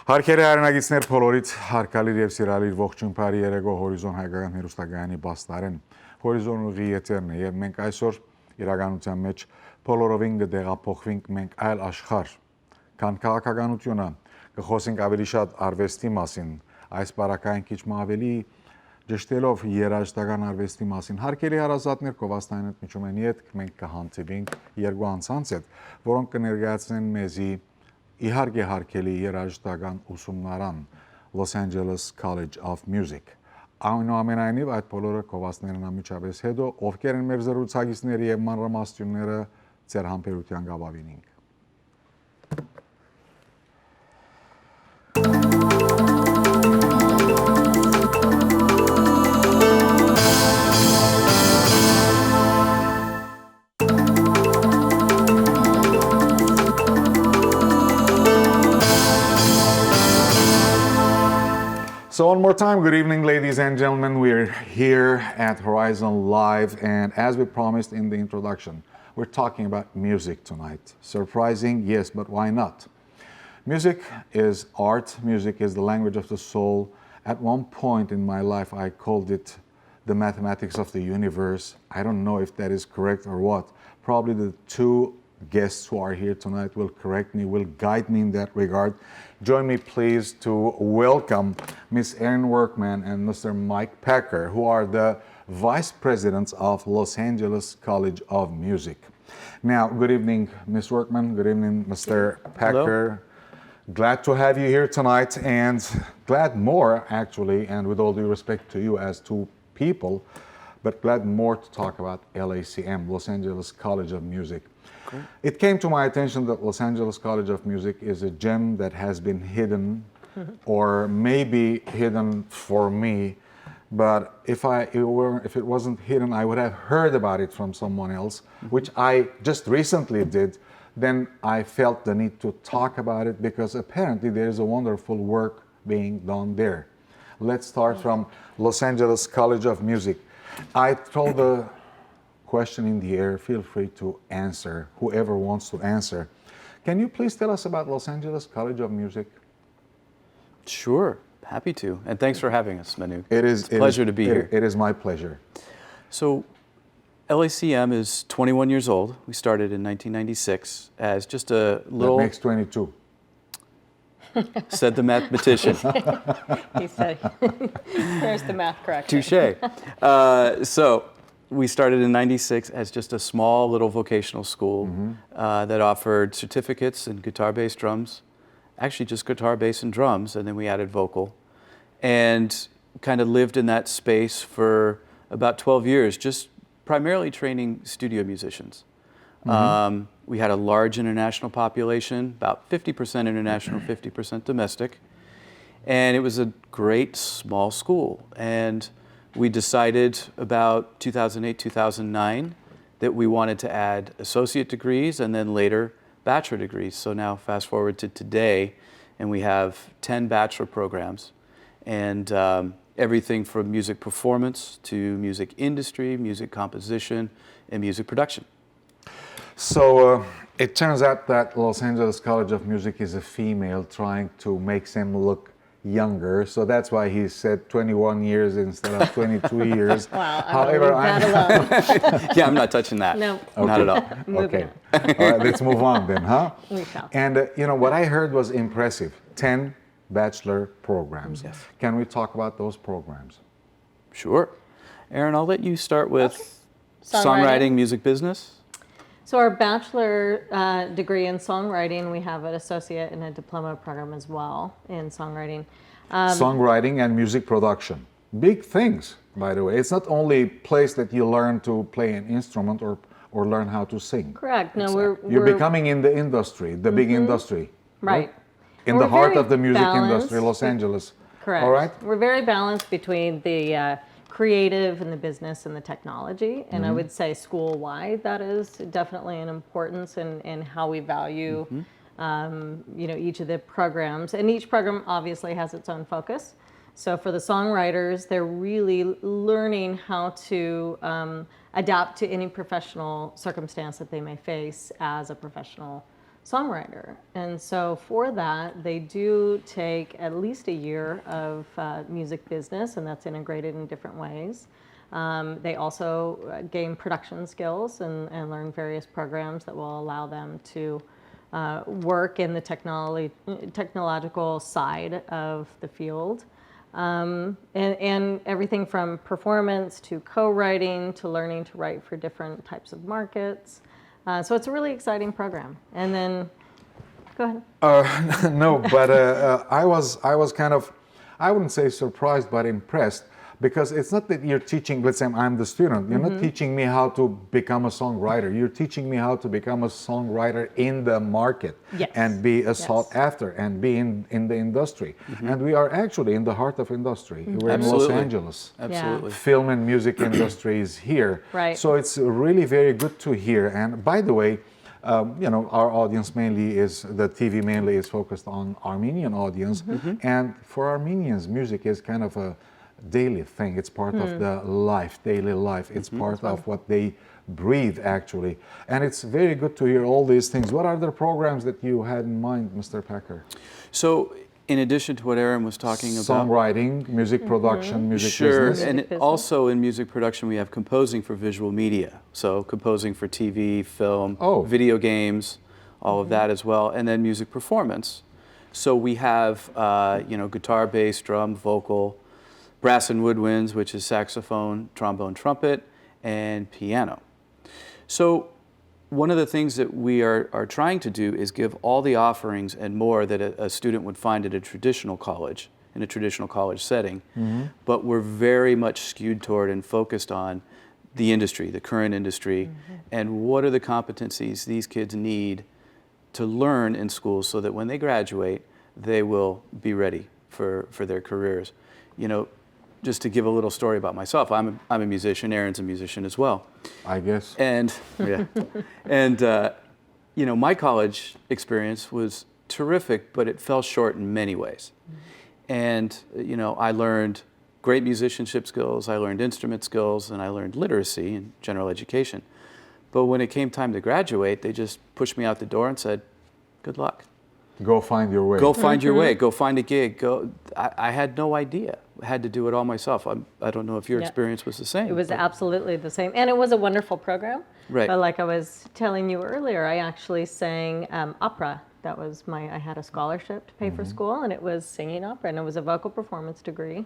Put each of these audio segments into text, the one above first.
Հարկերի հայրենագիցներ փոլորից հարկալիր եւ սիրալիր ողջույն բարի երեգո հորիզոն հայկական հերոստակայանի բաստարեն հորիզոն ուղի եթերն է եւ մենք այսօր իրականության մեջ փոլորովին կդեղափոխվենք մենք այլ աշխարհ քան քաղաքականությունը կխոսենք ավելի շատ արվեստի մասին այս բարակային քիչ ավելի ճշտելով երաժշտական արվեստի մասին հարկերի հարազատներ կովաստանին հետ միջում են յետ մենք կհանդիպենք երկու անցանց հետ որոնք կներկայացնեն մեզի իհարկե հարկելի երաժշտական ուսումնարան Los Angeles College of Music այնուամենայնիվ այդ բոլորը կովասներն ամիջապես հետո ովքեր են մեր զրուցակիցները եւ մանրամասնությունները ձեր համբերության գավավինինք So one more time, good evening, ladies and gentlemen. We're here at Horizon Live, and as we promised in the introduction, we're talking about music tonight. Surprising, yes, but why not? Music is art. Music is the language of the soul. At one point in my life, I called it the mathematics of the universe. I don't know if that is correct or what. Probably the two guests who are here tonight will correct me, will guide me in that regard. Join me, please, to welcome Miss Erin Workman and Mr. Mike Packer, who are the Vice Presidents of Los Angeles College of Music. Now, good evening, Miss Workman. Good evening, Mr. Packer. Hello. Glad to have you here tonight, and glad more, actually, and with all due respect to you as two people, but glad more to talk about LACM, Los Angeles College of Music. Great. It came to my attention that Los Angeles College of Music is a gem that has been hidden or maybe hidden for me, but if it wasn't hidden, I would have heard about it from someone else, which I just recently did. Then I felt the need to talk about it because apparently there is a wonderful work being done there. Let's start from Los Angeles College of Music. I told the question in the air, feel free to answer, whoever wants to answer. Can you please tell us about Los Angeles College of Music? Sure, happy to. And thanks for having us, Manu. It's a pleasure to be here. It is my pleasure. So, LACM is 21 years old. We started in 1996 as just a little... That makes 22. Said the mathematician. He said, there's the math correction. Touche. So, we started in 96 as just a small little vocational school that offered certificates in guitar, bass, drums. Actually just guitar, bass, and drums, and then we added vocal. And kind of lived in that space for about 12 years, just primarily training studio musicians. We had a large international population, about 50% international, 50% domestic. And it was a great small school. And we decided about 2008, 2009 that we wanted to add associate degrees and then later bachelor degrees. So now fast forward to today and we have 10 bachelor programs and everything from music performance to music industry, music composition, and music production. So it turns out that Los Angeles College of Music is a female trying to make them look younger, so that's why he said 21 years instead of 22 years. Wow, However, yeah, I'm not touching that. No, okay. Not at all. Okay, all right, let's move on then, huh? We shall. And you know what I heard was impressive: 10 bachelor programs. Yes. Can we talk about those programs? Sure, Erin. I'll let you start with songwriting, music business. So our bachelor degree in songwriting, we have an associate and a diploma program as well in songwriting. Songwriting and music production. Big things, by the way. It's not only a place that you learn to play an instrument or learn how to sing. Correct. No, You're becoming in the industry, the big industry. Right. In the heart of the music industry, Los Angeles. Correct. All right. We're very balanced between the creative and the business and the technology. And I would say school-wide, that is definitely an importance in how we value each of the programs. And each program obviously has its own focus. So for the songwriters, they're really learning how to adapt to any professional circumstance that they may face as a professional songwriter. And so for that, they do take at least a year of music business, and that's integrated in different ways. They also gain production skills and learn various programs that will allow them to work in the technological side of the field. And everything from performance to co-writing to learning to write for different types of markets. So it's a really exciting program. And then, go ahead. No, but I was kind of, I wouldn't say surprised, but impressed, because it's not that you're teaching, let's say I'm the student, you're not teaching me how to become a songwriter, you're teaching me how to become a songwriter in the market. Yes. And be sought after and be in the industry. And we are actually in the heart of industry. We're Absolutely. in Los Angeles. Absolutely. Film and music industry is here. Right. So it's really very good to hear. And by the way, our audience mainly is, the TV mainly is focused on Armenian audience. And for Armenians, music is kind of a daily thing. It's part of the life, daily life. It's part of what they breathe, actually. And it's very good to hear all these things. What are the programs that you had in mind, Mr. Packer? So, in addition to what Erin was talking about, Songwriting, music production, music sure, business. and Music business. also in music production we have composing for visual media. So composing for TV, film, video games, all of that as well, and then music performance. So we have guitar, bass, drum, vocal, brass and woodwinds, which is saxophone, trombone, trumpet, and piano. So one of the things that we are trying to do is give all the offerings and more that a student would find at a traditional college, in a traditional college setting, but we're very much skewed toward and focused on the industry, the current industry, and what are the competencies these kids need to learn in school so that when they graduate, they will be ready for their careers. Just to give a little story about myself, I'm a musician. Erin's a musician as well. I guess. And my college experience was terrific, but it fell short in many ways. And I learned great musicianship skills, I learned instrument skills, and I learned literacy and general education. But when it came time to graduate, they just pushed me out the door and said, "Good luck. Go find your way." Go find your way. Go find a gig. I had no idea. I had to do it all myself. I don't know if your experience was the same. It was absolutely the same. And it was a wonderful program. Right. But like I was telling you earlier, I actually sang opera. That was I had a scholarship to pay for school, and it was singing opera. And it was a vocal performance degree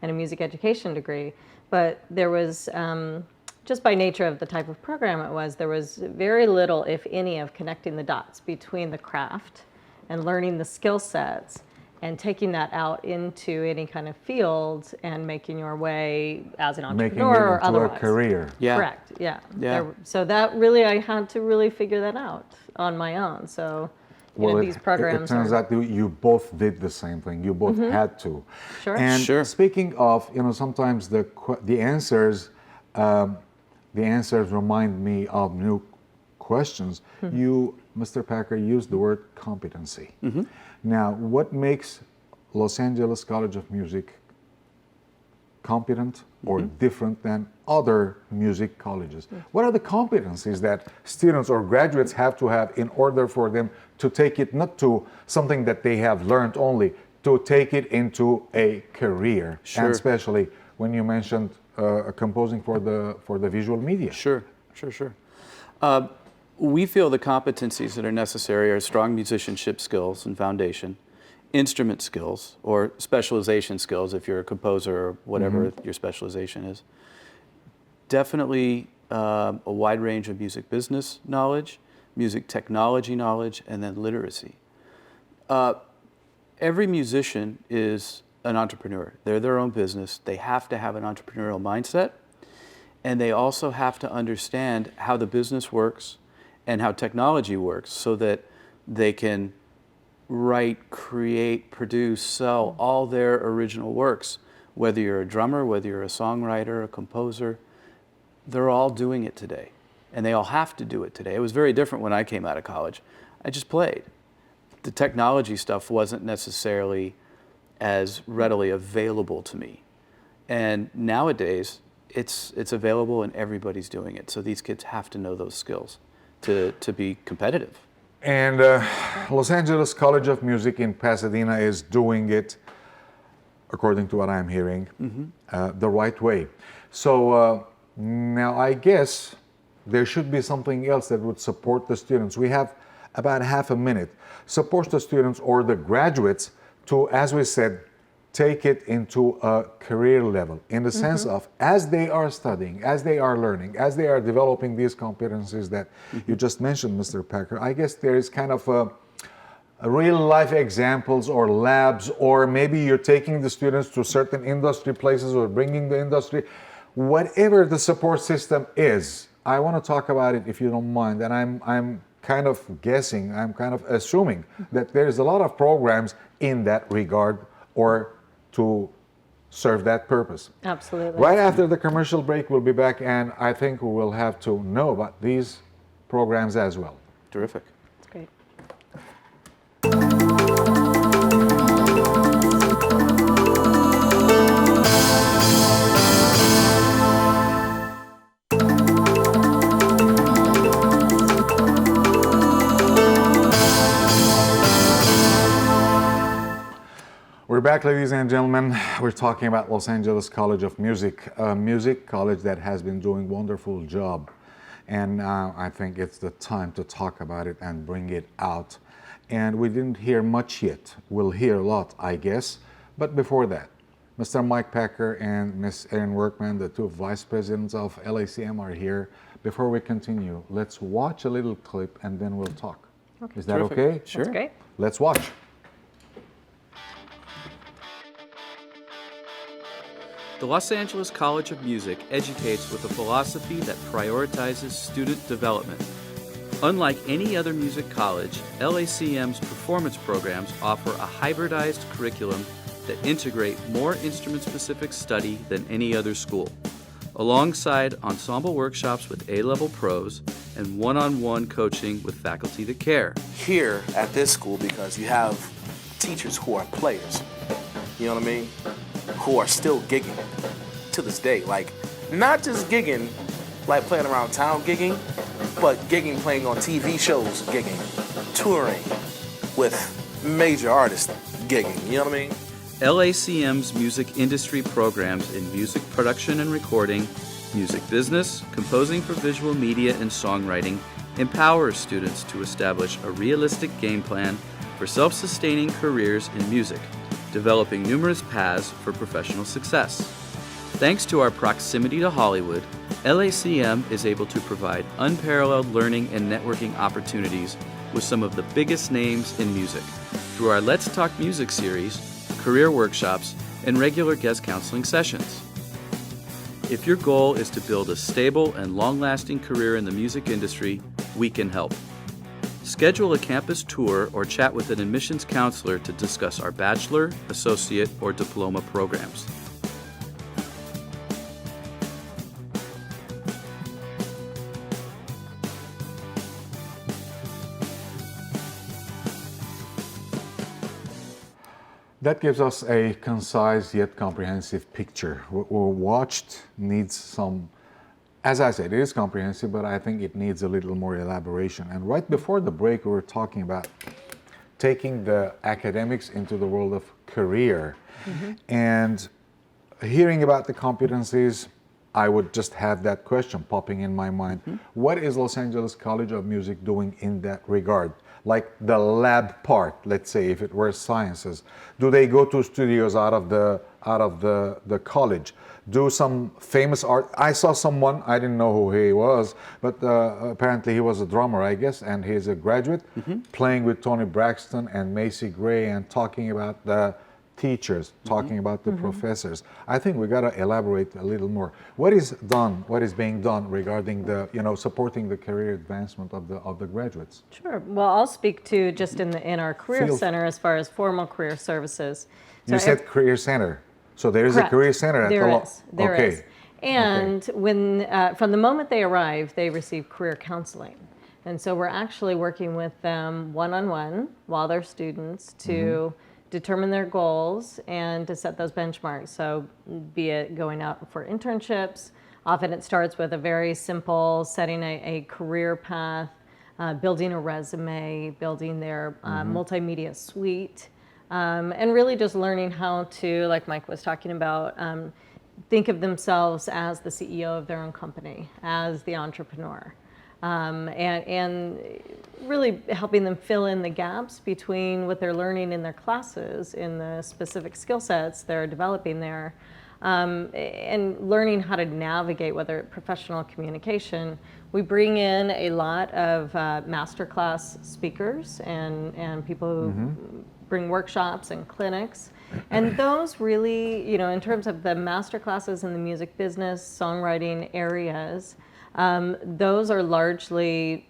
and a music education degree. But there was, just by nature of the type of program it was, there was very little, if any, of connecting the dots between the craft and learning the skill sets and taking that out into any kind of field and making your way as an entrepreneur Making it or into otherwise. a career. Yeah. Correct, yeah. Yeah. So that really, I had to really figure that out on my own. So these programs it turns out that you both did the same thing. You both had to. Sure. And Sure. speaking of, sometimes the answers remind me of new questions. You, Mr. Packer, used the word competency. Now, what makes Los Angeles College of Music competent or different than other music colleges? What are the competencies that students or graduates have to have in order for them to take it not to something that they have learned only, to take it into a career? Sure. And especially when you mentioned composing for the visual media. Sure. We feel the competencies that are necessary are strong musicianship skills and foundation, instrument skills or specialization skills if you're a composer or whatever your specialization is. Definitely a wide range of music business knowledge, music technology knowledge, and then literacy. Every musician is an entrepreneur. They're their own business. They have to have an entrepreneurial mindset, and they also have to understand how the business works and how technology works so that they can write, create, produce, sell all their original works. Whether you're a drummer, whether you're a songwriter, a composer, they're all doing it today. And they all have to do it today. It was very different when I came out of college. I just played. The technology stuff wasn't necessarily as readily available to me. And nowadays, it's available and everybody's doing it. So these kids have to know those skills to be competitive. And Los Angeles College of Music in Pasadena is doing it, according to what I'm hearing, the right way. So now I guess there should be something else that would support the students. We have about half a minute. Support the students or the graduates to, as we said, take it into a career level in the sense of as they are studying, as they are learning, as they are developing these competencies that you just mentioned, Mr. Packer. I guess there is kind of a real life examples or labs, or maybe you're taking the students to certain industry places or bringing the industry. Whatever the support system is, I want to talk about it if you don't mind. And I'm kind of guessing, I'm kind of assuming that there's a lot of programs in that regard or to serve that purpose. Absolutely. Right after the commercial break, we'll be back, and I think we will have to know about these programs as well. Terrific. That's great. We're back, ladies and gentlemen. We're talking about Los Angeles College of Music, a music college that has been doing a wonderful job. And I think it's the time to talk about it and bring it out. And we didn't hear much yet. We'll hear a lot, I guess. But before that, Mr. Mike Packer and Miss Erin Workman, the two vice presidents of LACM, are here. Before we continue, let's watch a little clip and then we'll talk. Okay. Is that Terrific. okay? Sure. That's great. Let's watch. The Los Angeles College of Music educates with a philosophy that prioritizes student development. Unlike any other music college, LACM's performance programs offer a hybridized curriculum that integrate more instrument-specific study than any other school, alongside ensemble workshops with A-level pros and one-on-one coaching with faculty that care. Here at this school, because you have teachers who are players, you know what I mean, who are still gigging to this day. Like, not just gigging, like playing around town gigging, but gigging, playing on TV shows gigging, touring with major artists gigging, you know what I mean? LACM's music industry programs in music production and recording, music business, composing for visual media and songwriting empowers students to establish a realistic game plan for self-sustaining careers in music, developing numerous paths for professional success. Thanks to our proximity to Hollywood, LACM is able to provide unparalleled learning and networking opportunities with some of the biggest names in music through our Let's Talk Music series, career workshops, and regular guest counseling sessions. If your goal is to build a stable and long-lasting career in the music industry, we can help. Schedule a campus tour or chat with an admissions counselor to discuss our bachelor, associate, or diploma programs. That gives us a concise yet comprehensive picture. What we watched needs some, as I said, it is comprehensive, but I think it needs a little more elaboration. And right before the break, we were talking about taking the academics into the world of career. And hearing about the competencies, I would just have that question popping in my mind. What is Los Angeles College of Music doing in that regard? Like the lab part, let's say, if it were sciences, do they go to studios out of the college? Do some famous art? I saw someone, I didn't know who he was, but apparently he was a drummer, I guess, and he's a graduate, playing with Tony Braxton and Macy Gray and talking about the teachers, talking about the professors. I think we got to elaborate a little more. What is being done regarding the, supporting the career advancement of the graduates? Sure. Well, I'll speak to just in our career Feel- center as far as formal career services. You So said career center. So there is a Correct. career center at There the law. is. There okay. is. And when from the moment they arrive, they receive career counseling. And so we're actually working with them one-on-one while they're students to determine their goals and to set those benchmarks. So be it going out for internships, often it starts with a very simple setting a career path, building a resume, building their multimedia suite, and really just learning how to, like Mike was talking about, think of themselves as the CEO of their own company, as the entrepreneur. And really helping them fill in the gaps between what they're learning in their classes, in the specific skill sets they're developing there, and learning how to navigate, whether it's professional communication. We bring in a lot of masterclass speakers and people who bring workshops and clinics. And those really, you know, in terms of the master classes in the music business, songwriting areas, those are largely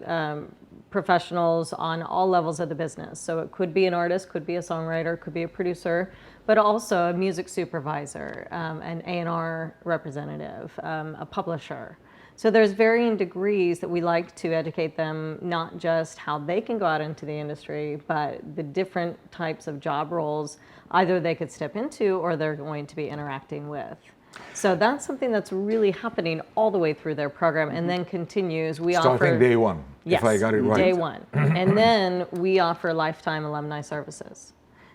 professionals on all levels of the business. So it could be an artist, could be a songwriter, could be a producer, but also a music supervisor, an A&R representative, a publisher. So there's varying degrees that we like to educate them, not just how they can go out into the industry, but the different types of job roles either they could step into or they're going to be interacting with. So that's something that's really happening all the way through their program and then continues. We Starting offer day one, yes, if I got it right. day one. And then we offer lifetime alumni services.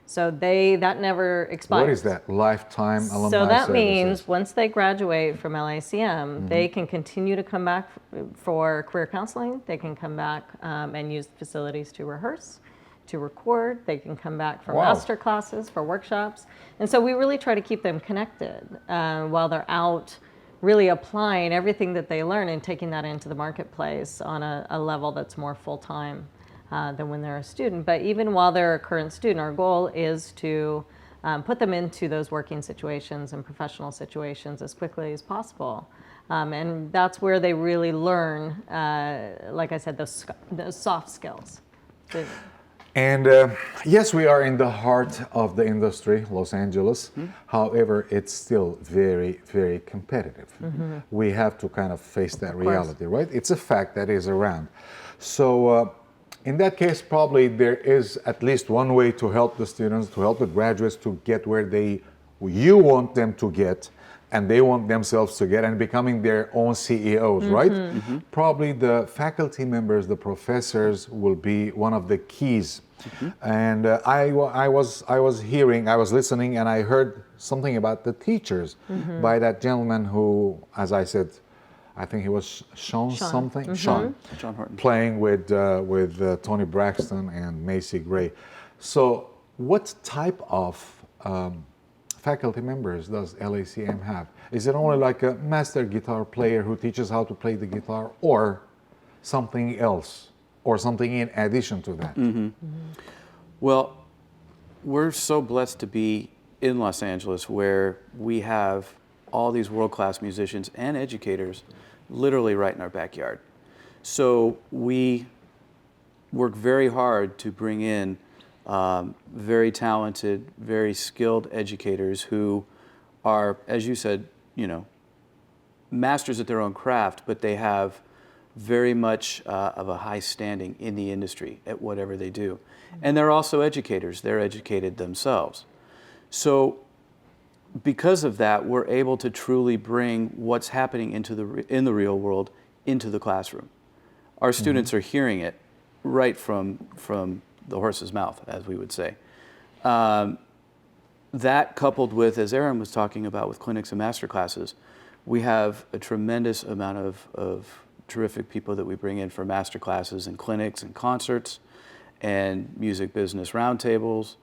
So that never expires. What is that? Lifetime alumni So that services? means once they graduate from LACM, they can continue to come back for career counseling. They can come back and use the facilities to rehearse, to record. They can come back for master classes, for workshops. And so we really try to keep them connected while they're out really applying everything that they learn and taking that into the marketplace on a level that's more full-time than when they're a student. But even while they're a current student, our goal is to put them into those working situations and professional situations as quickly as possible. And that's where they really learn, like I said, those soft skills. And yes, we are in the heart of the industry, Los Angeles. However, it's still very, very competitive. We have to kind of face that reality, right? It's a fact that is around. So in that case, probably there is at least one way to help the students, to help the graduates to get where you want them to get, and they want themselves to get, and becoming their own CEOs, right? Probably the faculty members, the professors will be one of the keys. And I was listening, and I heard something about the teachers by that gentleman who, as I said, I think he was Sean something, Sean Horton, playing with Tony Braxton and Macy Gray. So what type of faculty members does LACM have? Is it only like a master guitar player who teaches how to play the guitar, or something else, or something in addition to that? Well, we're so blessed to be in Los Angeles, where we have all these world-class musicians and educators literally right in our backyard. So we work very hard to bring in very talented, very skilled educators who are, as you said, you know, masters at their own craft, but they have very much of a high standing in the industry at whatever they do. And they're also educators. They're educated themselves. So because of that, we're able to truly bring what's happening in the real world into the classroom. Our students are hearing it right from the horse's mouth, as we would say. That coupled with, as Erin was talking about with clinics and master classes, we have a tremendous amount of terrific people that we bring in for master classes and clinics and concerts and music business roundtables.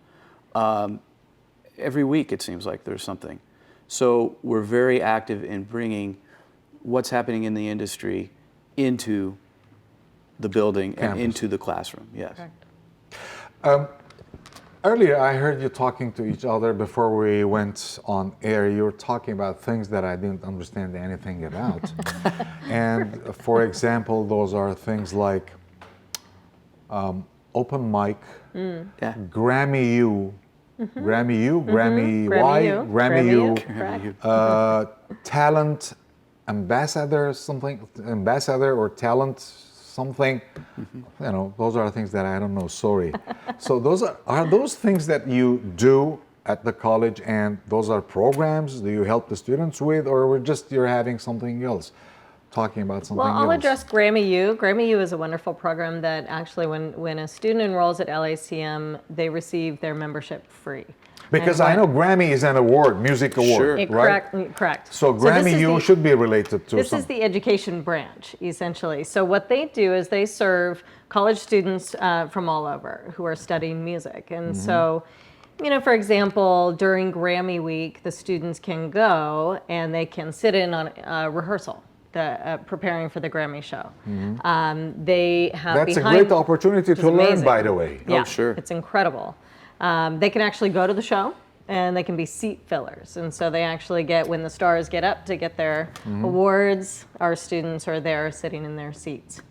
Every week it seems like there's something. So we're very active in bringing what's happening in the industry into the building and into the classroom, yes. Earlier I heard you talking to each other before we went on air. You were talking about things that I didn't understand anything about. And for example, those are things like open mic, Grammy U, Grammy U, Grammy Y, Grammy U, talent ambassador, ambassador or talent something. You know, those are things that I don't know, sorry. So those are those things that you do at the college, and those are programs do you help the students with, or you're having something else talking about something Well, I'll else. address Grammy U. Grammy U is a wonderful program that actually, when a student enrolls at LACM, they receive their membership free. Because And I know Grammy is an award, music award, Sure. right? Correct. So this Grammy is U should be related to This some. is the education branch, essentially. So what they do is they serve college students from all over who are studying music. And so, for example, during Grammy week, the students can go and they can sit in on rehearsal, preparing for the Grammy show. They have That's a behind, great opportunity which to is learn, amazing. by the way. Yeah, sure. It's incredible. They can actually go to the show and they can be seat fillers. And so they actually get, when the stars get up to get their awards, our students are there sitting in their seats.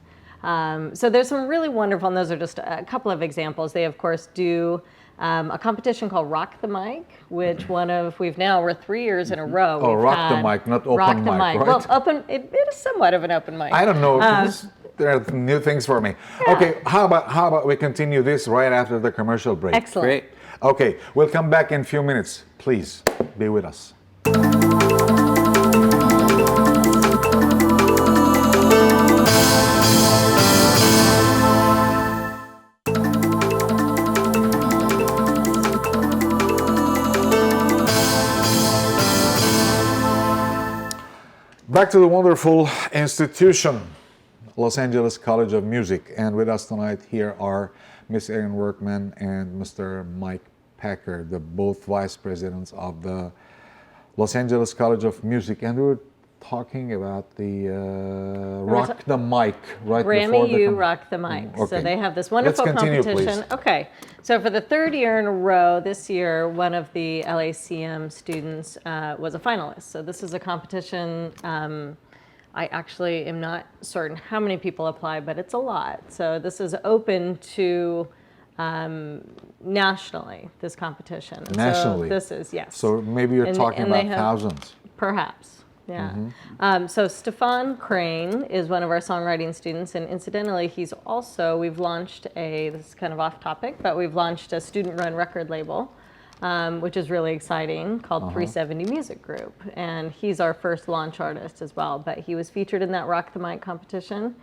So there's some really wonderful, and those are just a couple of examples. They, of course, do a competition called Rock the Mic, which we're 3 years in a row. Oh, we've Rock the had Mic, not Open Rock the Mic, right? Well, it is somewhat of an open mic. I don't know. There are new things for me. Okay, how about we continue this right after the commercial break? Excellent. Great. Okay, we'll come back in a few minutes. Please be with us. Back to the wonderful institution, Los Angeles College of Music. And with us tonight here are Miss Erin Workman and Mr. Mike Packer, the both vice presidents of the Los Angeles College of Music. And we were talking about the Rock the Mic right before Grammy the U Rock the Mic. So Okay. they have this wonderful Let's continue, competition. please. Okay. So for the third year in a row, this year, one of the LACM students was a finalist. So this is a competition. I actually am not certain how many people apply, but it's a lot. So this is open to nationally, this competition. And Nationally? So this is, yes. So maybe you're talking they about have- thousands. Perhaps, yeah. So Stefan Crane is one of our songwriting students, and incidentally, we've launched this is kind of off topic, but we've launched a student-run record label, which is really exciting, called 370 Music Group, and he's our first launch artist as well, but he was featured in that Rock the Mic competition,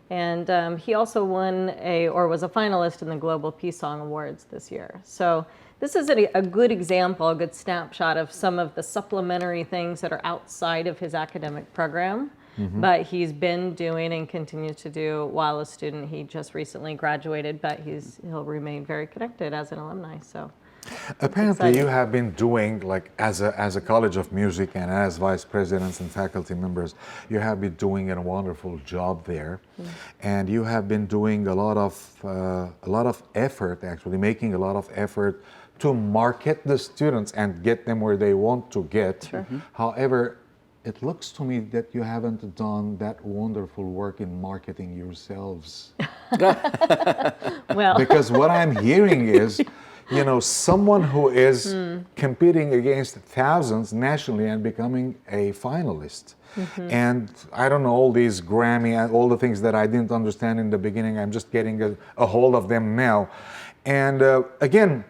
and he also was a finalist in the Global Peace Song Awards this year. So this is a good example, a good snapshot of some of the supplementary things that are outside of his academic program, but he's been doing and continues to do while a student. He just recently graduated, but he'll remain very connected as an alumni. So Apparently, exciting. you have been doing, like, as a College of Music and as vice presidents and faculty members, you have been doing a wonderful job there, and you have been doing a lot of effort, actually making a lot of effort to market the students and get them where they want to get. However, it looks to me that you haven't done that wonderful work in marketing yourselves. well, Because what I'm hearing is, someone who is competing against thousands nationally and becoming a finalist. And I don't know, all these Grammy, all the things that I didn't understand in the beginning, I'm just getting a hold of them now. And again,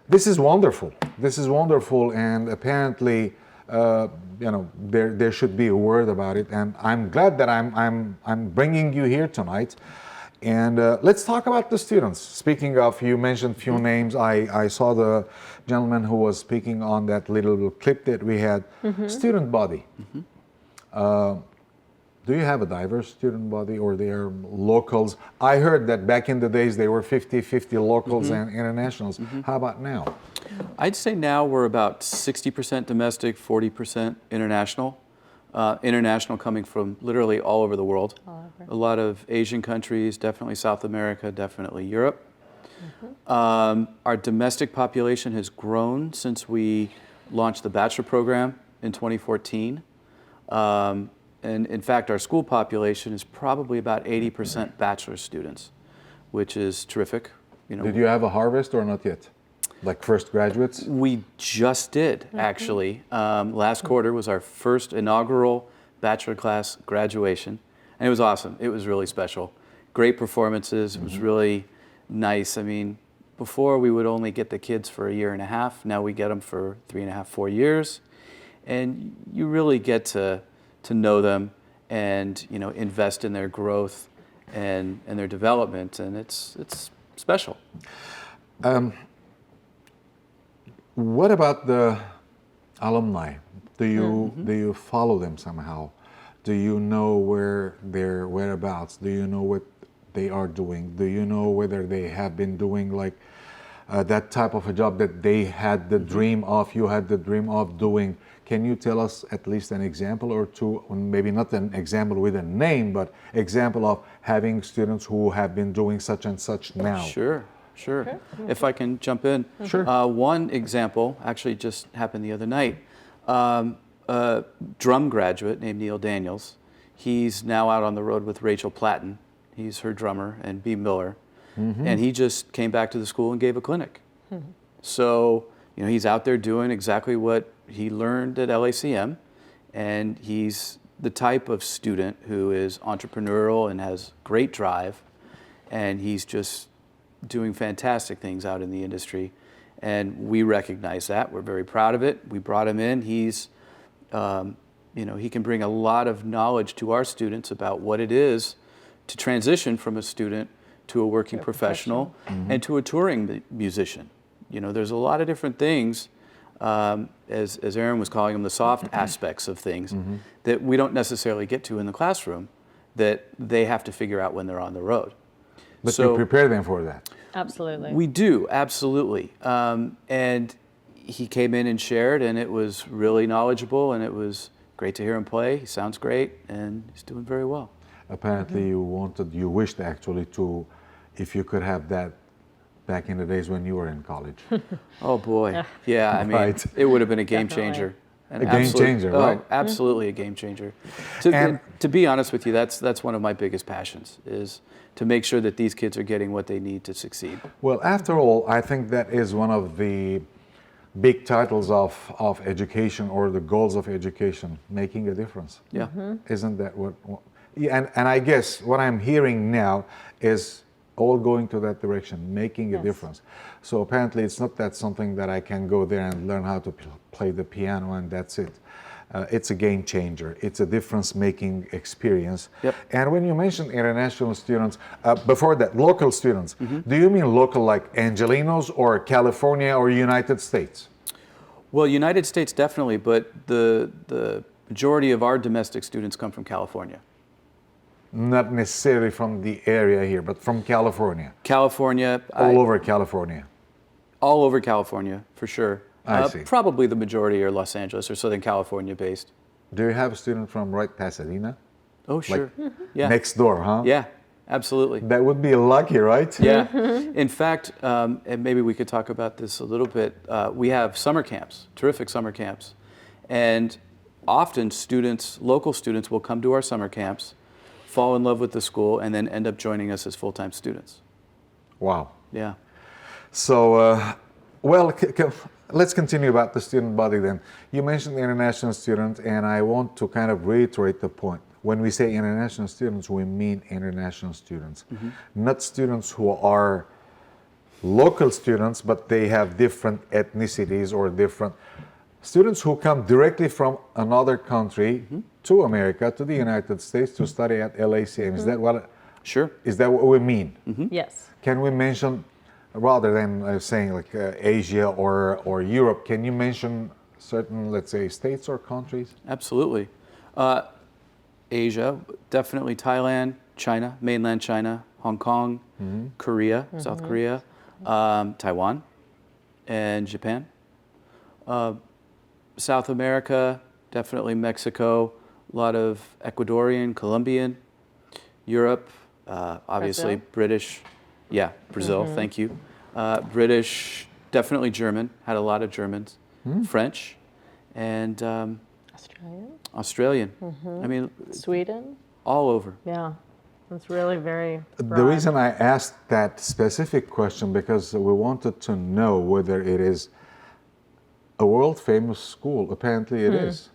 this is wonderful. This is wonderful, and apparently, there should be a word about it. And I'm glad that I'm bringing you here tonight. And let's talk about the students. Speaking of, you mentioned few names. I saw the gentleman who was speaking on that little clip that we had. Student body. Do you have a diverse student body, or they are locals? I heard that back in the days they were 50-50 locals and internationals. How about now? I'd say now we're about 60% domestic, 40% international. International coming from literally all over the world. A lot of Asian countries, definitely South America, definitely Europe. Our domestic population has grown since we launched the bachelor program in 2014. And in fact, our school population is probably about 80% bachelor students, which is terrific. Did you have a harvest or not yet? Like first graduates? We just did, actually. Last quarter was our first inaugural bachelor class graduation, and it was awesome. It was really special. Great performances. It was really nice. I mean, before we would only get the kids for a year and a half. Now we get them for 3.5, 4 years. And you really get to know them and invest in their growth and their development, and it's special. What about the alumni? Do you follow them somehow? Do you know where their whereabouts? Do you know what they are doing? Do you know whether they have been doing like that type of a job that they had the dream of, you had the dream of doing? Can you tell us at least an example or two, maybe not an example with a name, but example of having students who have been doing such and such now? Sure. If I can jump in. Sure. One example actually just happened the other night. A drum graduate named Neil Daniels. He's now out on the road with Rachel Platten. He's her drummer, and B. Miller. And he just came back to the school and gave a clinic. So, he's out there doing exactly what he learned at LACM, and he's the type of student who is entrepreneurial and has great drive, and he's just doing fantastic things out in the industry. And we recognize that. We're very proud of it. We brought him in. He's, he can bring a lot of knowledge to our students about what it is to transition from a student to a working professional and to a touring musician. There's a lot of different things, as Erin was calling them, the soft aspects of things that we don't necessarily get to in the classroom that they have to figure out when they're on the road. But you prepare them for that. Absolutely. We do, absolutely. And he came in and shared, and it was really knowledgeable, and it was great to hear him play. He sounds great, and he's doing very well. Apparently you wished actually to, if you could have that back in the days when you were in college. Oh boy, yeah, I mean, Right. it would have been a game Definitely. changer. A game changer, right? Oh, absolutely a game changer. And- To be honest with you, that's one of my biggest passions, is to make sure that these kids are getting what they need to succeed. Well, after all, I think that is one of the big titles of education, or the goals of education, making a difference. Yeah. Isn't that what yeah, and I guess what I'm hearing now is all going to that direction, making a Yes. difference. So apparently it's not that something that I can go there and learn how to play the piano and that's it. It's a game changer. It's a difference-making experience. Yep. And when you mention international students, before that, local students, do you mean local like Angelenos or California or United States? Well, United States definitely, but the majority of our domestic students come from California. Not necessarily from the area here, but from California. California, All over California. all over California, for sure. I see. Probably the majority are Los Angeles or Southern California based. Do you have a student from right Pasadena? Oh, sure. Yeah. Next door, huh? Yeah, absolutely. That would be lucky, right? Yeah. In fact, and maybe we could talk about this a little bit, we have summer camps, terrific summer camps. And often students, local students, will come to our summer camps, fall in love with the school, and then end up joining us as full-time students. Wow. Yeah. So, well, let's continue about the student body then. You mentioned international students, and I want to kind of reiterate the point. When we say international students, we mean international students, not students who are local students, but they have different ethnicities or different students who come directly from another country to America, to the United States, to study at LACM. Is that what? Sure. Is that what we mean? Yes. Can we mention, rather than saying like Asia or Europe, can you mention certain, let's say, states or countries? Absolutely. Asia, definitely Thailand, China, mainland China, Hong Kong, Korea, South Korea, Taiwan, and Japan. South America, definitely Mexico, a lot of Ecuadorian, Colombian, Europe, obviously Brazil. British, yeah, Brazil, thank you. British, definitely German, had a lot of Germans, French, and Australian. I mean, Sweden. all over. Yeah. It's really very The broad. reason I asked that specific question because we wanted to know whether it is a world famous school. Apparently it is.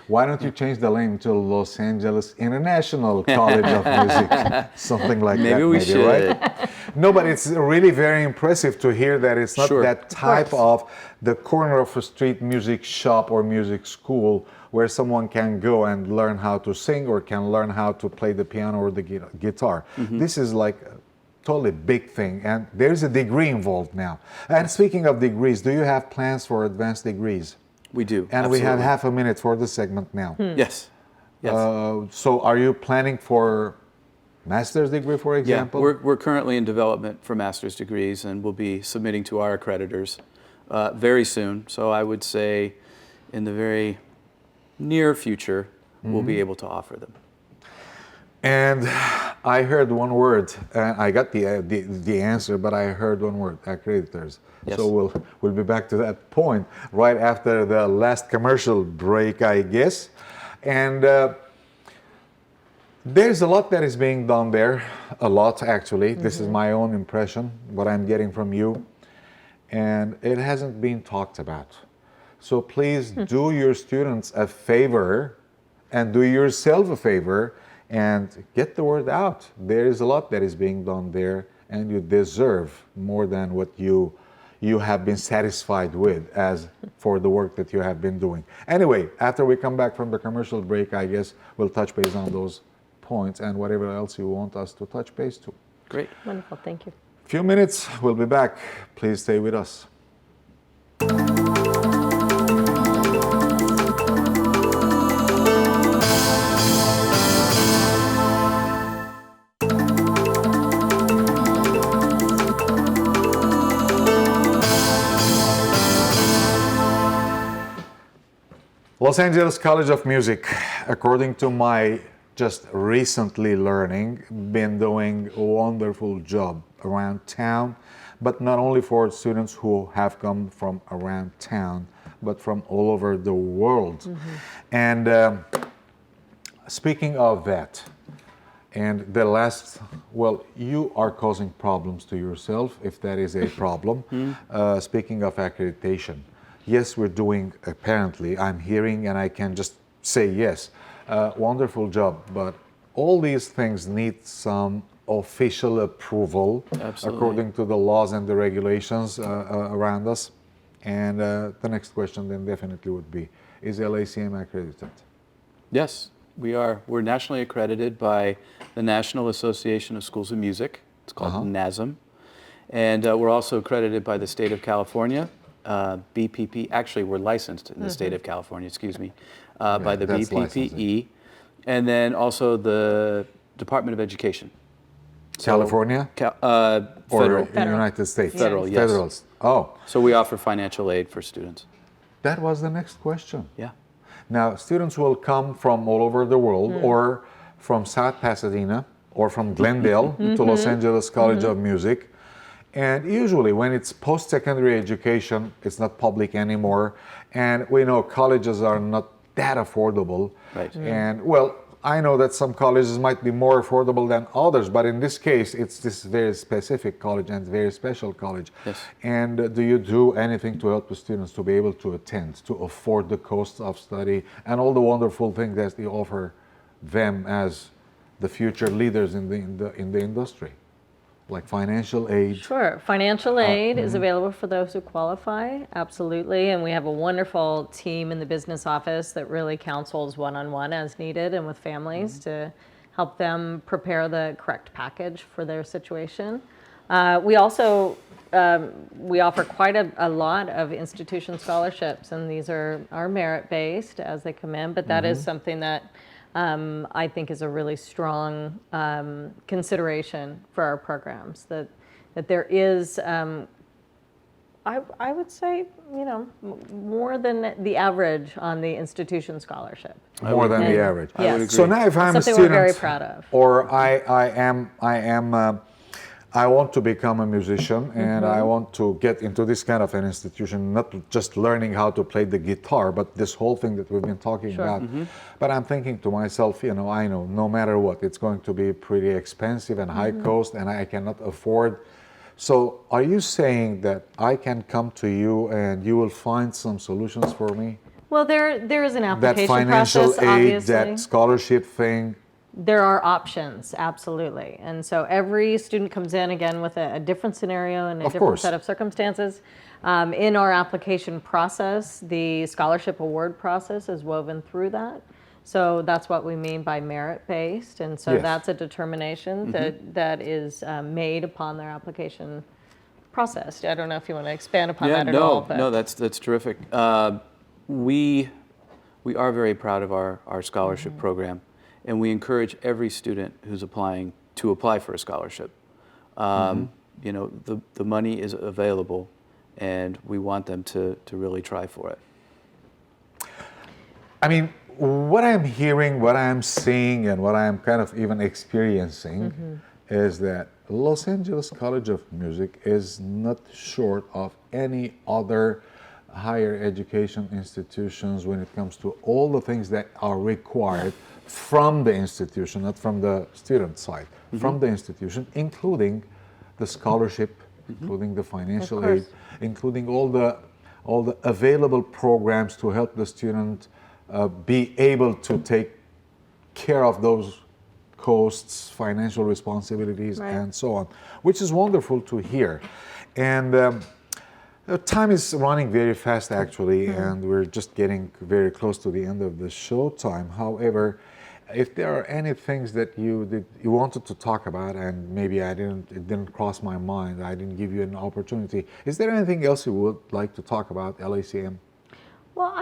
Why don't you change the name to Los Angeles International College of Music? Something like that. Maybe we should. Right? No, but it's really very impressive to hear that it's not Sure. that type of the corner of a street music shop or music school where someone can go and learn how to sing or can learn how to play the piano or the guitar. This is like a totally big thing, and there's a degree involved now. And speaking of degrees, do you have plans for advanced degrees? We do. And we have absolutely. half a minute for the segment now. Yes. Yes. So are you planning for master's degree, for Yeah, example? we're currently in development for master's degrees, and we'll be submitting to our accreditors very soon. So I would say in the very near future, we'll be able to offer them. And I heard one word, and I got the answer, but I heard one word, accreditors. Yes. So we'll be back to that point right after the last commercial break, I guess. And there's a lot that is being done there, a lot actually. This is my own impression, what I'm getting from you. And it hasn't been talked about. So please do your students a favor and do yourself a favor and get the word out. There is a lot that is being done there, and you deserve more than what you have been satisfied with as for the work that you have been doing. Anyway, after we come back from the commercial break, I guess we'll touch base on those points and whatever else you want us to touch base to. Great. Wonderful, thank you. Few minutes, we'll be back. Please stay with us. Los Angeles College of Music, according to my just recently learning, been doing a wonderful job around town, but not only for students who have come from around town, but from all over the world. And speaking of that, and the last, well, you are causing problems to yourself, if that is a problem. Speaking of accreditation, yes, we're doing, apparently, I'm hearing and I can just say yes, wonderful job, but all these things need some official approval. Absolutely. According to the laws and the regulations around us. And the next question then definitely would be, is LACM accredited? Yes, we are. We're nationally accredited by the National Association of Schools of Music. It's called NASM. And we're also accredited by the state of California, BPP. Actually, we're licensed in the state of California, excuse me, by the that's BPPE. And then also the Department of Education. So, California? Or federal. United States? Yes. Federal, yes. Federals. Oh, So we offer financial aid for students. that was the next question. Yeah. Now, students will come from all over the world, or from South Pasadena, or from Glendale to Los Angeles College of Music. And usually when it's post-secondary education, it's not public anymore. And we know colleges are not that affordable. Right. And well, I know that some colleges might be more affordable than others, but in this case, it's this very specific college and very special college. Yes. And do you do anything to help the students to be able to attend, to afford the cost of study, and all the wonderful things that you offer them as the future leaders in the industry, like financial aid? Sure. Financial aid is available for those who qualify, absolutely. And we have a wonderful team in the business office that really counsels one-on-one as needed and with families to help them prepare the correct package for their situation. We also we offer quite a lot of institution scholarships, and these are merit-based as they come in, but that is something that I think is a really strong consideration for our programs, that there is, I would say, more than the average on the institution scholarship. More than the average. I would Yes. So now if I'm a Something student, we're very proud of. or I want to become a musician and I want to get into this kind of an institution, not just learning how to play the guitar, but this whole thing that we've been talking about. But I'm thinking to myself, I know no matter what, it's going to be pretty expensive and high cost, and I cannot afford. So are you saying that I can come to you and you will find some solutions for me? Well, there is an That application financial process, aid, obviously. that scholarship thing? There are options, absolutely. And so every student comes in again with a different scenario and a Of different course. set of circumstances. In our application process, the scholarship award process is woven through that. So that's what we mean by merit-based. And so Yes. that's a determination that is made upon their application process. I don't know if you want to expand upon that at all. But No, that's terrific. We are very proud of our scholarship program, and we encourage every student who's applying to apply for a scholarship. You know, the money is available, and we want them to really try for it. I mean, what I'm hearing, what I'm seeing, and what I'm kind of even experiencing is that Los Angeles College of Music is not short of any other higher education institutions when it comes to all the things that are required from the institution, not from the student side, from the institution, including the scholarship, including the financial aid, including all the available programs to help the student be able to take care of those costs, financial responsibilities, Right. and so on, which is wonderful to hear. And time is running very fast, actually, and we're just getting very close to the end of the show time. However, if there are any things that you wanted to talk about, and maybe it didn't cross my mind, I didn't give you an opportunity. Is there anything else you would like to talk about, LACM? Well,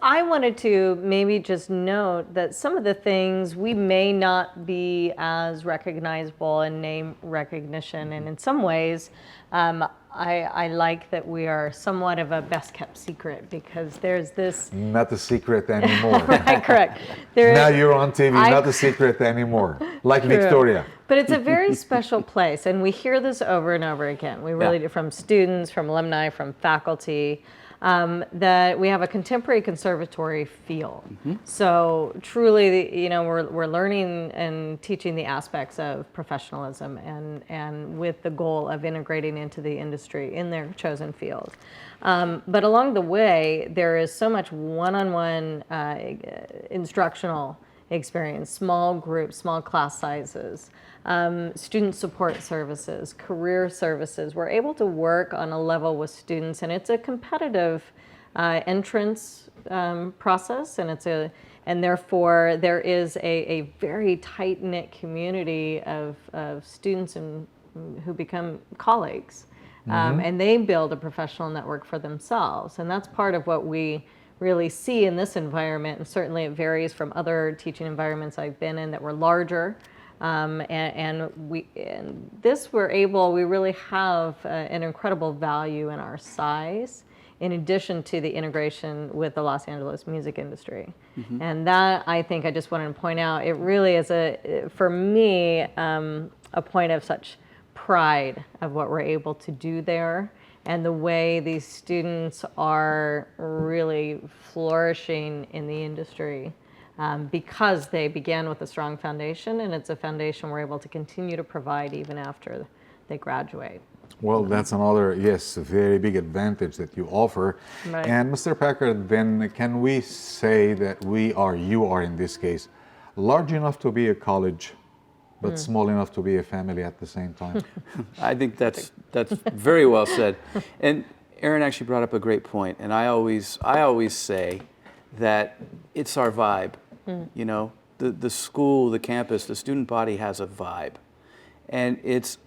I wanted to maybe just note that some of the things we may not be as recognizable in name recognition, and in some ways, I like that we are somewhat of a best kept secret because there's this. Not a secret anymore. Right, correct. Now you're on TV, not a secret anymore, like True. Victoria. But it's a very special place, and we hear this over and over again. We really do, from students, from alumni, from faculty. That we have a contemporary conservatory feel. So truly, you know, we're learning and teaching the aspects of professionalism and with the goal of integrating into the industry in their chosen field. But along the way, there is so much one-on-one instructional experience, small groups, small class sizes, student support services, career services. We're able to work on a level with students, and it's a competitive entrance process, and therefore there is a very tight-knit community of students who become colleagues, and they build a professional network for themselves, and that's part of what we really see in this environment, and certainly it varies from other teaching environments I've been in that were larger. And this we really have an incredible value in our size, in addition to the integration with the Los Angeles music industry. And that, I think, I just wanted to point out, it really is for me, a point of such pride of what we're able to do there, and the way these students are really flourishing in the industry because they began with a strong foundation, and it's a foundation we're able to continue to provide even after they graduate. Well, that's another, yes, very big advantage that you offer. Right. And Mr. Packard, then can we say that you are in this case, large enough to be a college, but small enough to be a family at the same time? I think that's very well said. And Erin actually brought up a great point, and I always say that it's our vibe. You know, the school, the campus, the student body has a vibe, and it's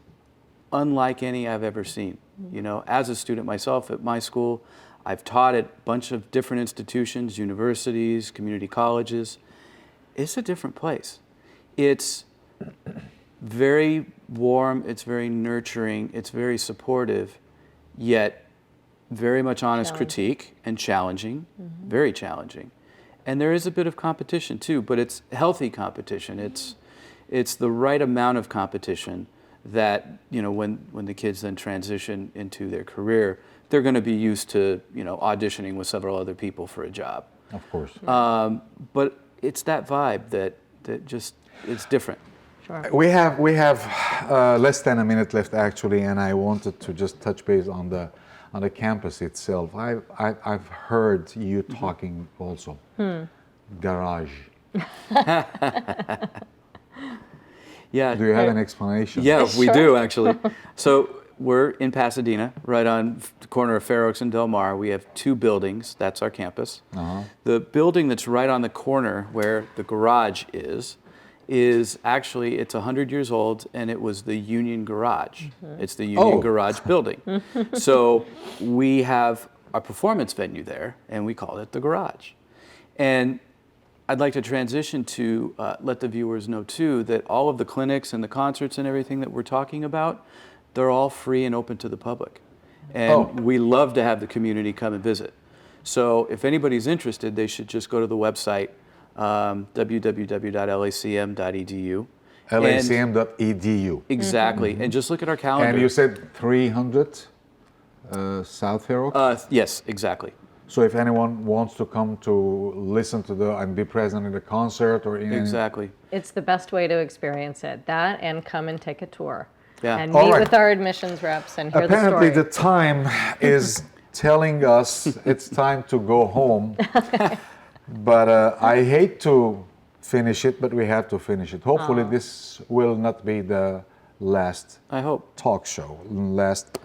unlike any I've ever seen. You know, as a student myself at my school, I've taught at a bunch of different institutions, universities, community colleges. It's a different place. It's very warm, it's very nurturing, it's very supportive, yet very much honest critique and challenging, very challenging. And there is a bit of competition too, but it's healthy competition. It's the right amount of competition that, you know, when the kids then transition into their career, they're going to be used to, you know, auditioning with several other people for a job. Of course. But it's that vibe that just, it's different. Sure. We have less than a minute left, actually, and I wanted to just touch base on the campus itself. I've heard you talking also. Garage. Yeah. Do you have an explanation? Yeah, we Sure. do actually. So we're in Pasadena, right on the corner of Fair Oaks and Del Mar. We have 2 buildings. That's our campus. The building that's right on the corner where the garage is actually, it's 100 years old, and it was the Union Garage. It's the Union Garage building. So we have a performance venue there, and we call it the Garage. And I'd like to transition to let the viewers know too that all of the clinics and the concerts and everything that we're talking about, they're all free and open to the public. And we love to have the community come and visit. So if anybody's interested, they should just go to the website, www.lacm.edu. LACM.edu. Exactly. And just look at our calendar. And you said 300 South Fair Oaks? Yes, exactly. So if anyone wants to come to listen to and be present in the concert or in Exactly. It's the best way to experience it. That and come and take a tour. Yeah. And All meet right. with our admissions reps and hear Apparently the the story. time is telling us it's time to go home. But I hate to finish it, but we have to finish it. Hopefully this will not be the last I hope. talk show, last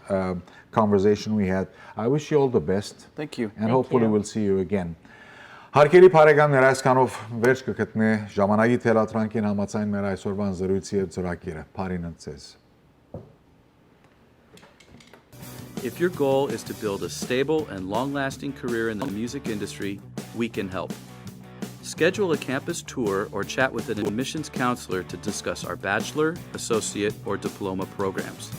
conversation we had. I wish you all the best. Thank you. And hopefully we'll see you again. Հարկելի բարեկամներ, այսքանով վերջ կգտնի ժամանակի թելատրանքին համաձայն մեր այսօրվան զրույցի եւ ծրագիրը։ Բարին ընձեզ։ If your goal is to build a stable and long-lasting career in the music industry, we can help. Schedule a campus tour or chat with an admissions counselor to discuss our bachelor, associate, or diploma programs.